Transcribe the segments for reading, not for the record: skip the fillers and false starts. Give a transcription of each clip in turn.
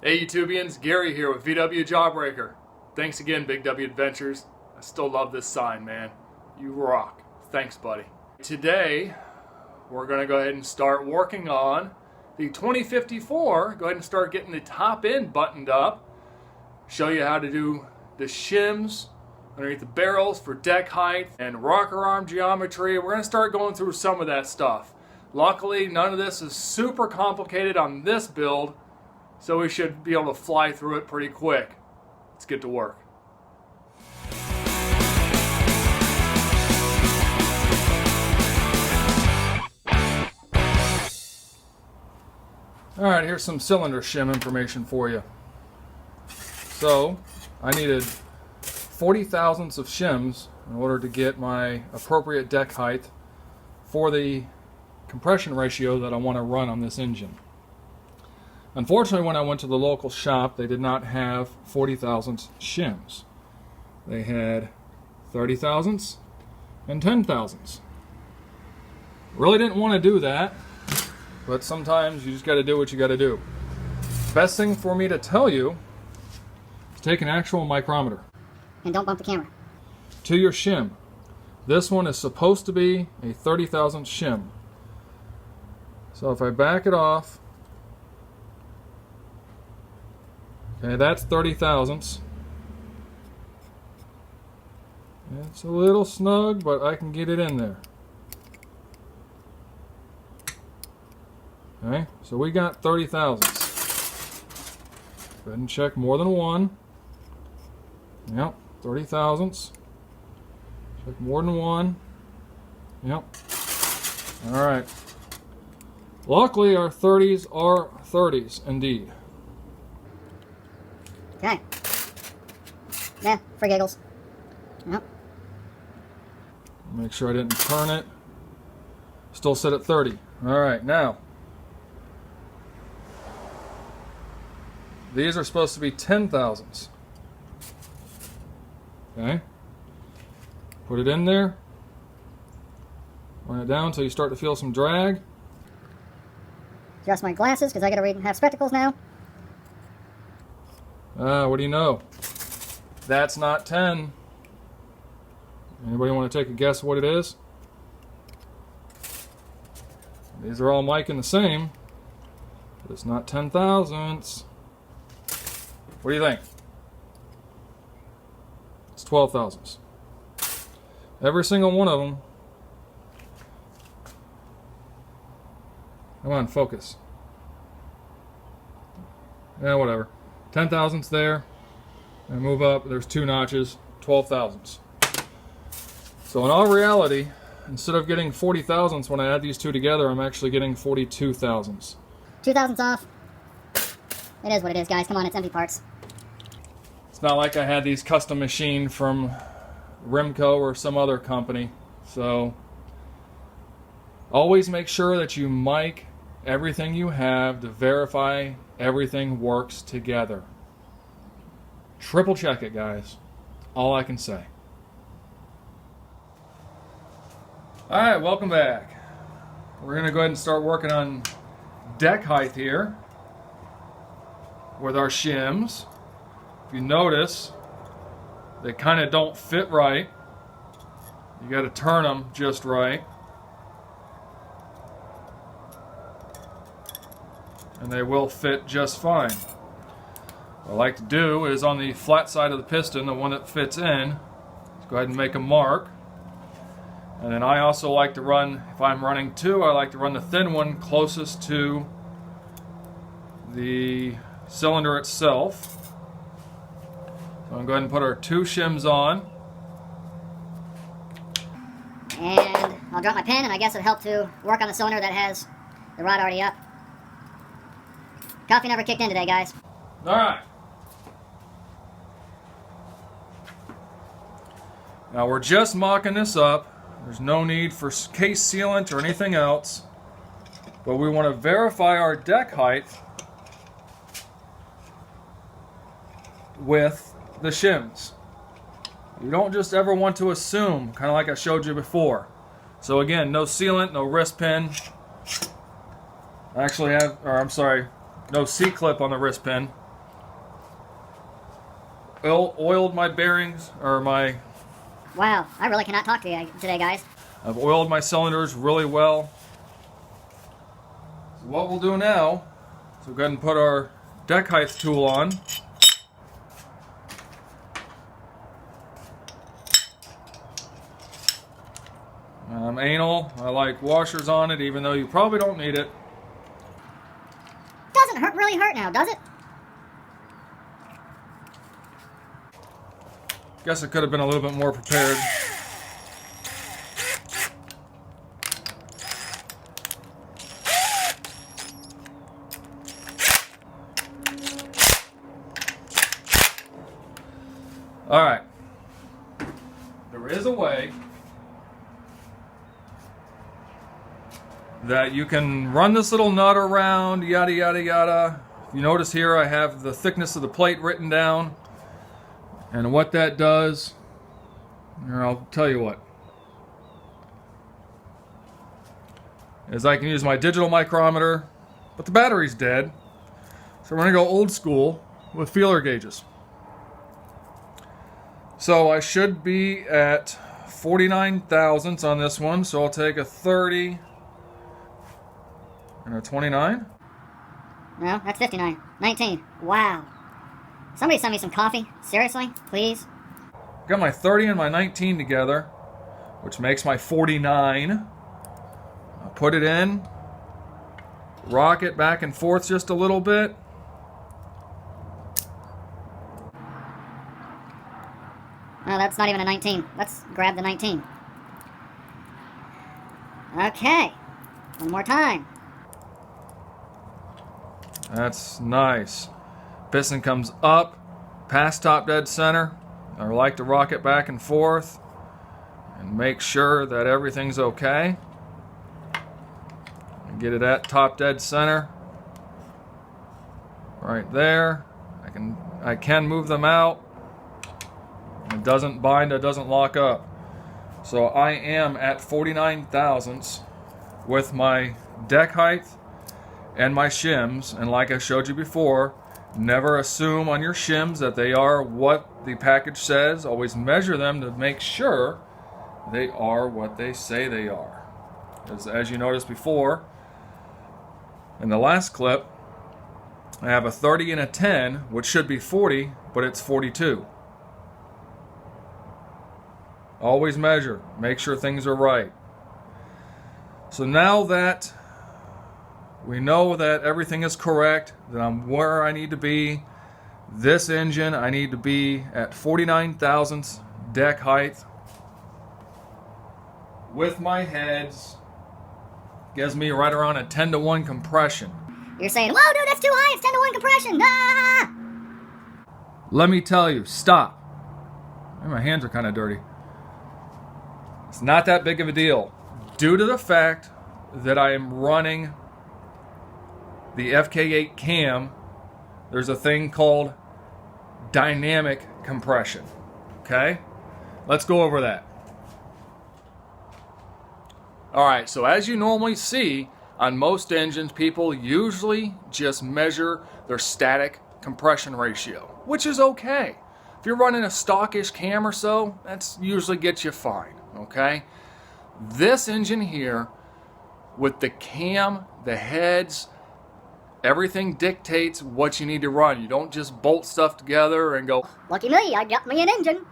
Hey YouTubians, Gary here with VW Jawbreaker. Thanks again, Big W Adventures. I still love this sign, man. You rock. Thanks, buddy. Today, we're going to go ahead and start working on the 2054. Go ahead and start getting the top end buttoned up. Show you how to do the shims underneath the barrels for deck height and rocker arm geometry. We're going to start going through some of that stuff. Luckily, none of this is super complicated on this build, so we should be able to fly through it pretty quick. Let's get to work. Alright, here's some cylinder shim information for you. So, I needed 40 thousandths of shims in order to get my appropriate deck height for the compression ratio that I want to run on this engine. Unfortunately, when I went to the local shop, they did not have 40 thousandths shims. They had 30 thousandths and 10 thousandths. Really didn't want to do that, but sometimes you just got to do what you got to do. Best thing for me to tell you is take an actual micrometer. And don't bump the camera. To your shim. This one is supposed to be a 30 thousandths shim. So if I back it off, okay, that's 30 thousandths. It's a little snug, but I can get it in there. Okay, so we got 30 thousandths. Go ahead and check more than one. Yep, 30 thousandths. Check more than one. Yep. All right. Luckily, our 30s are 30s indeed. Okay. Yeah, for giggles. Yep. Make sure I didn't turn it. Still set at 30. Alright, now. These are supposed to be 10 thousandths. Okay. Put it in there. Run it down until you start to feel some drag. Adjust my glasses because I gotta have spectacles now. What do you know? That's not 10. Anybody want to take a guess what it is? These are all miking the same, but it's not 10 thousandths. What do you think? It's 12 thousandths. Every single one of them. Come on, focus. Yeah, whatever. 10 thousandths there. And move up, there's 2 notches, 12 thousandths. So in all reality, instead of getting 40 thousandths when I add these two together, I'm actually getting 42 thousandths. 2 thousandths off. It is what it is, guys. Come on, it's empty parts. It's not like I had these custom machined from Rimco or some other company. So always make sure that you mic everything you have to verify everything works together. Triple check it, guys. All I can say. Alright, welcome back. We're going to go ahead and start working on deck height here with our shims. If you notice, they kind of don't fit right. You got to turn them just right. And they will fit just fine. What I like to do is on the flat side of the piston, the one that fits in, let's go ahead and make a mark. And then I also like to run, if I'm running two, I like to run the thin one closest to the cylinder itself. So I'm going to put our 2 shims on. And I'll drop my pen, and I guess it'll help to work on the cylinder that has the rod already up. Coffee never kicked in today, guys. Alright. Now we're just mocking this up. There's no need for case sealant or anything else. But we want to verify our deck height with the shims. You don't just ever want to assume, kind of like I showed you before. So again, no sealant, no wrist pin. I actually have, or I'm sorry, no C-clip on the wrist pin. oiled my bearings, or my... Wow, I really cannot talk to you today, guys. I've oiled my cylinders really well. So what we'll do now is we'll go ahead and put our deck height tool on. I'm anal. I like washers on it, even though you probably don't need it. Doesn't really hurt now, does it? Guess I could have been a little bit more prepared. All right. There is a way that you can run this little nut around, yada yada yada. You notice here I have the thickness of the plate written down, and what that does, here, I'll tell you what, is I can use my digital micrometer, but the battery's dead, so we're going to go old school with feeler gauges. So I should be at 49 thousandths on this one, so I'll take a 30 and a 29. No, that's 59. 19. Wow. Somebody send me some coffee. Seriously? Please? Got my 30 and my 19 together, which makes my 49. I'll put it in, rock it back and forth just a little bit. Oh, that's not even a 19. Let's grab the 19. Okay. One more time. That's nice. Piston comes up, past top dead center. I like to rock it back and forth and make sure that everything's okay. Get it at top dead center. Right there. I can move them out. It doesn't bind, it doesn't lock up. So I am at 49 thousandths with my deck height and my shims, and like I showed you before, never assume on your shims that they are what the package says. Always measure them to make sure they are what they say they are. As you noticed before, in the last clip, I have a 30 and a 10, which should be 40, but it's 42. Always measure, make sure things are right. So now that we know that everything is correct, that I'm where I need to be, this engine I need to be at 49 thousandths deck height with my heads, gives me right around a 10-to-1 compression. You're saying, whoa, dude, that's too high, it's 10-to-1 compression. Ah! Let me tell you, stop. My hands are kind of dirty. It's not that big of a deal. Due to the fact that I am running the FK8 cam, there's a thing called dynamic compression. Okay? Let's go over that. Alright, so as you normally see on most engines, people usually just measure their static compression ratio, which is okay. If you're running a stockish cam or so, that's usually gets you fine. Okay? This engine here, with the cam, the heads, everything dictates what you need to run. You don't just bolt stuff together and go, lucky me, I got me an engine.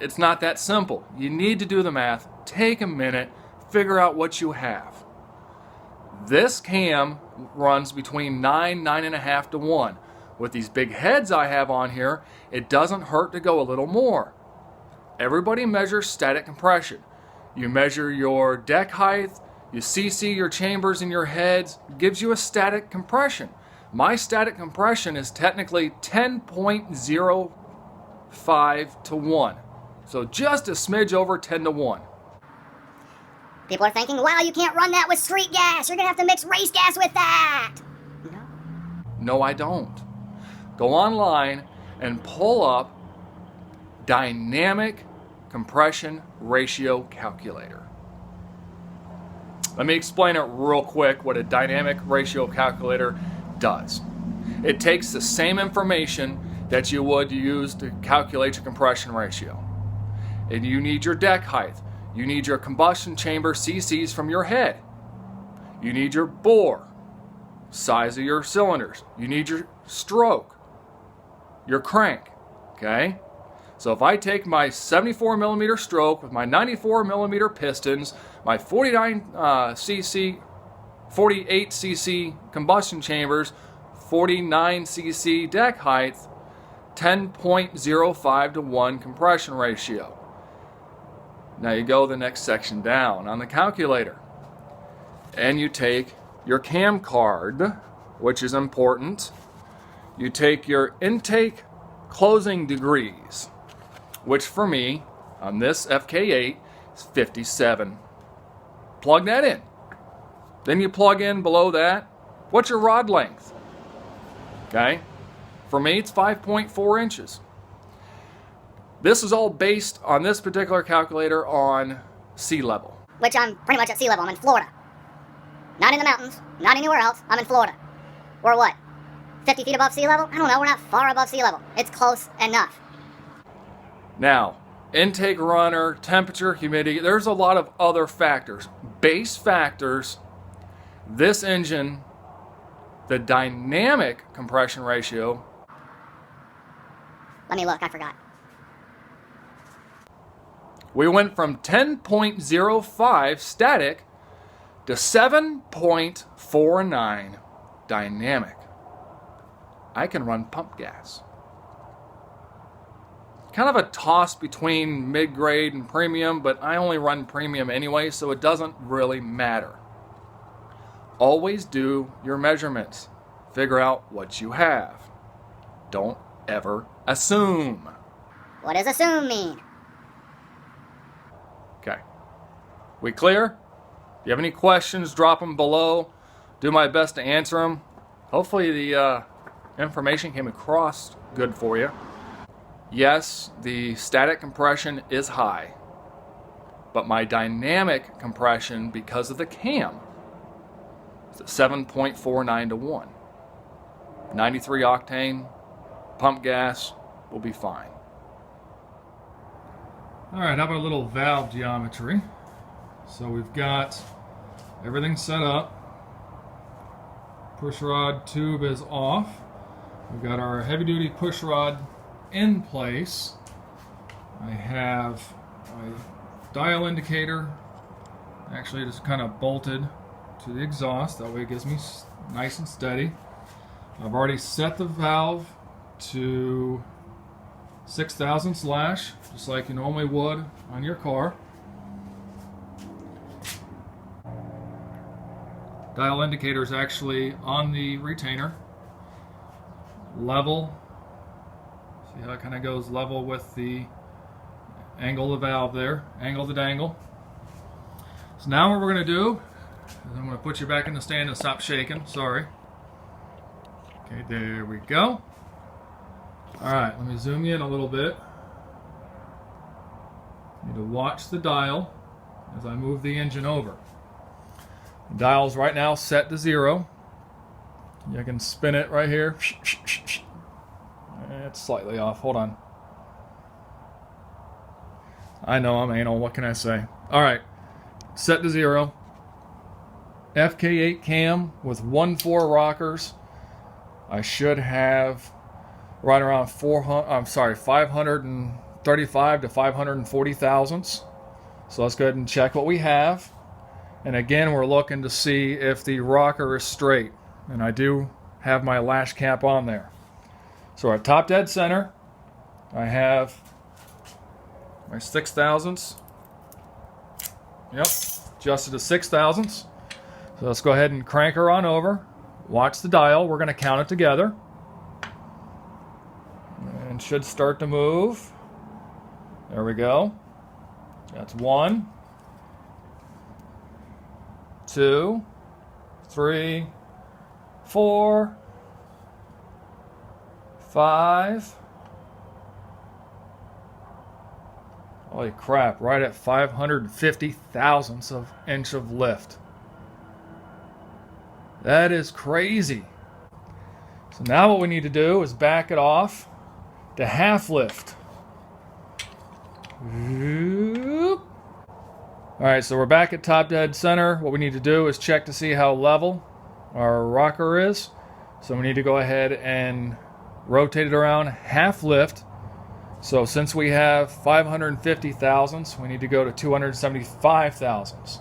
It's not that simple. You need to do the math, take a minute, figure out what you have. This cam runs between 9.5 to 1. With these big heads I have on here, it doesn't hurt to go a little more. Everybody measures static compression. You measure your deck height, you CC your chambers and your heads, gives you a static compression. My static compression is technically 10.05 to 1. So just a smidge over 10 to 1. People are thinking, wow, you can't run that with street gas. You're going to have to mix race gas with that. No, I don't. Go online and pull up dynamic compression ratio calculator. Let me explain it real quick what a dynamic ratio calculator does. It takes the same information that you would use to calculate your compression ratio. And you need your deck height. You need your combustion chamber cc's from your head. You need your bore, size of your cylinders. You need your stroke, your crank, okay? So if I take my 74 millimeter stroke with my 94 millimeter pistons, my 48 cc combustion chambers, 49 cc deck height, 10.05 to 1 compression ratio. Now you go the next section down on the calculator and you take your cam card, which is important. You take your intake closing degrees, which for me on this FK8 is 57. Plug that in. Then you plug in below that, what's your rod length? Okay, for me it's 5.4 inches. This is all based on this particular calculator on sea level. Which I'm pretty much at sea level. I'm in Florida. Not in the mountains, not anywhere else. I'm in Florida. We're what? 50 feet above sea level? I don't know, we're not far above sea level. It's close enough. Now, intake runner, temperature, humidity, there's a lot of other factors. Base factors, this engine, the dynamic compression ratio. Let me look, I forgot. We went from 10.05 static to 7.49 dynamic. I can run pump gas. Kind of a toss between mid-grade and premium, but I only run premium anyway, so it doesn't really matter. Always do your measurements. Figure out what you have. Don't ever assume. What does assume mean? Okay. We clear? If you have any questions, drop them below. Do my best to answer them. Hopefully the information came across good for you. Yes, the static compression is high, but my dynamic compression, because of the cam, is at 7.49 to 1. 93 octane, pump gas will be fine. All right, how about a little valve geometry? So we've got everything set up. Push rod tube is off. We've got our heavy duty push rod in place. I have my dial indicator actually just kind of bolted to the exhaust. That way it gets me nice and steady. I've already set the valve to 6,000 slash, just like you normally would on your car. Dial indicator is actually on the retainer. Level. See how it kind of goes level with the angle of the valve there. Angle of the dangle. So now what we're going to do is I'm going to put you back in the stand and stop shaking. Sorry. Okay, there we go. Alright, let me zoom you in a little bit. You need to watch the dial as I move the engine over. The dial's right now set to 0. You can spin it right here. It's slightly off. Hold on. I know I'm anal. What can I say? Alright. Set to 0. FK8 cam with 1.4 rockers. I should have right around 535 to 540 thousandths. So let's go ahead and check what we have. And again, we're looking to see if the rocker is straight. And I do have my lash cap on there. So at top dead center, I have my 6 thousandths. Yep, adjusted to 6 thousandths. So let's go ahead and crank her on over. Watch the dial. We're going to count it together. And should start to move. There we go. That's 1, 2, 3, 4, 5. Holy crap, right at 550 thousandths of inch of lift. That is crazy. So now what we need to do is back it off to half lift. Alright, so we're back at top dead center. What we need to do is check to see how level our rocker is. So we need to go ahead and rotate it around half lift. So since we have 550 thousandths, we need to go to 275 thousandths.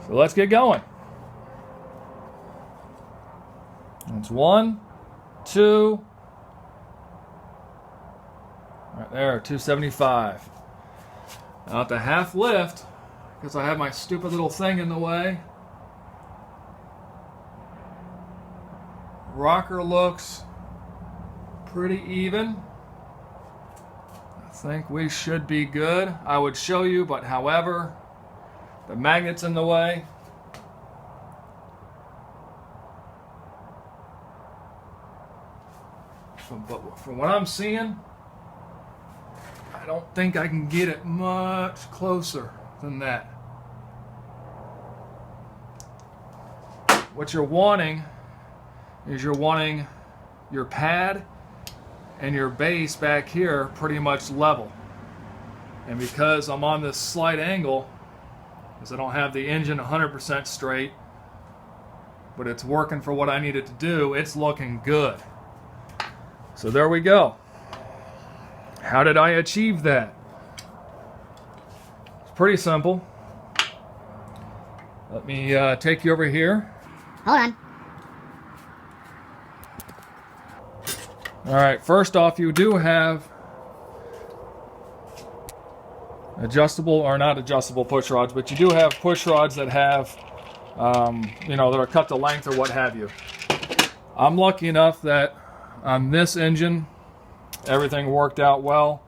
So let's get going. That's 1, 2, right there, 275. Now at the half lift, because I have my stupid little thing in the way, rocker looks pretty even. I think we should be good. I would show you, but however, the magnet's in the way. But from what I'm seeing, I don't think I can get it much closer than that. What you're wanting is you're wanting your pad and your base back here pretty much level. And because I'm on this slight angle, because I don't have the engine 100% straight, but it's working for what I need it to do, it's looking good. So there we go. How did I achieve that? It's pretty simple. Let me take you over here. Hold on. Alright, first off, you do have adjustable, or not adjustable push rods, but you do have push rods that have, that are cut to length or what have you. I'm lucky enough that on this engine, everything worked out well.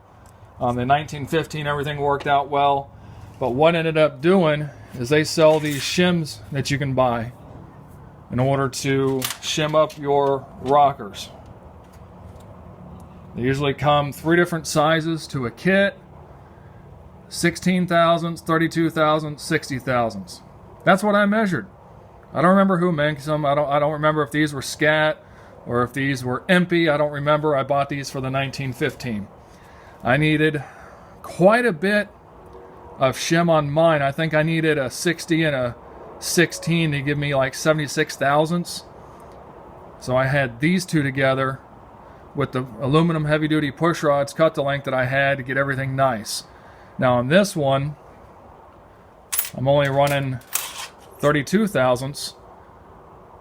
On the 1915, everything worked out well. But what ended up doing is they sell these shims that you can buy in order to shim up your rockers. They usually come 3 different sizes to a kit: 16 thousandths, 32 thousandths, 60 thousandths. That's what I measured. I don't remember who makes them. I don't remember if these were scat or if these were empty. I don't remember. I bought these for the 1915. I needed quite a bit of shim on mine. I think I needed a 60 and a 16 to give me like 76 thousandths. So I had these two together with the aluminum heavy-duty push rods cut to length that I had to get everything nice. Now on this one, I'm only running 32 thousandths,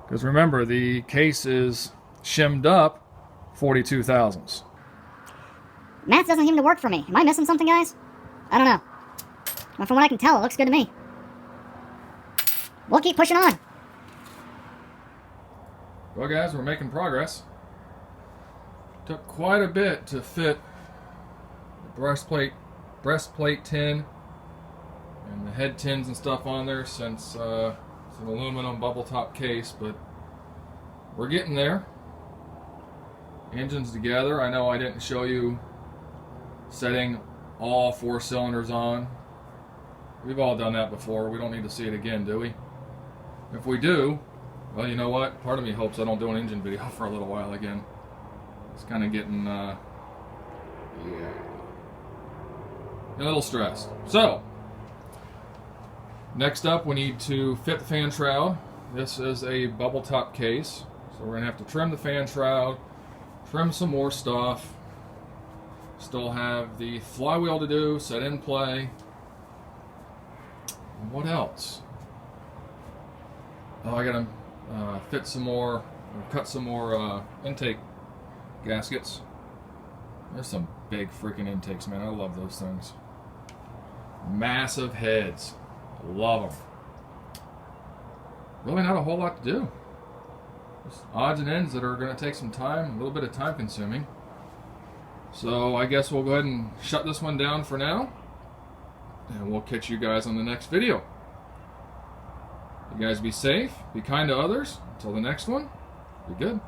because remember, the case is shimmed up 42 thousandths. Math doesn't seem to work for me. Am I missing something, guys? I don't know. But from what I can tell, it looks good to me. We'll keep pushing on. Well, guys, we're making progress. Took quite a bit to fit the breastplate tin and the head tins and stuff on there, since it's an aluminum bubble top case, but we're getting there. Engine's together. I know I didn't show you setting all 4 cylinders on. We've all done that before. We don't need to see it again, do we? If we do, well, you know what? Part of me hopes I don't do an engine video for a little while again. It's kind of getting, a little stressed. So, next up, we need to fit the fan shroud. This is a bubble top case, so we're going to have to trim the fan shroud, trim some more stuff. Still have the flywheel to do, set in play. And what else? Oh, I got to fit some more, or cut some more intake gaskets. There's some big freaking intakes, man. I love those things. Massive heads. Love them. Really not a whole lot to do. Just odds and ends that are going to take some time, a little bit of time consuming. So I guess we'll go ahead and shut this one down for now, and we'll catch you guys on the next video. You guys be safe, be kind to others. Until the next one, be good.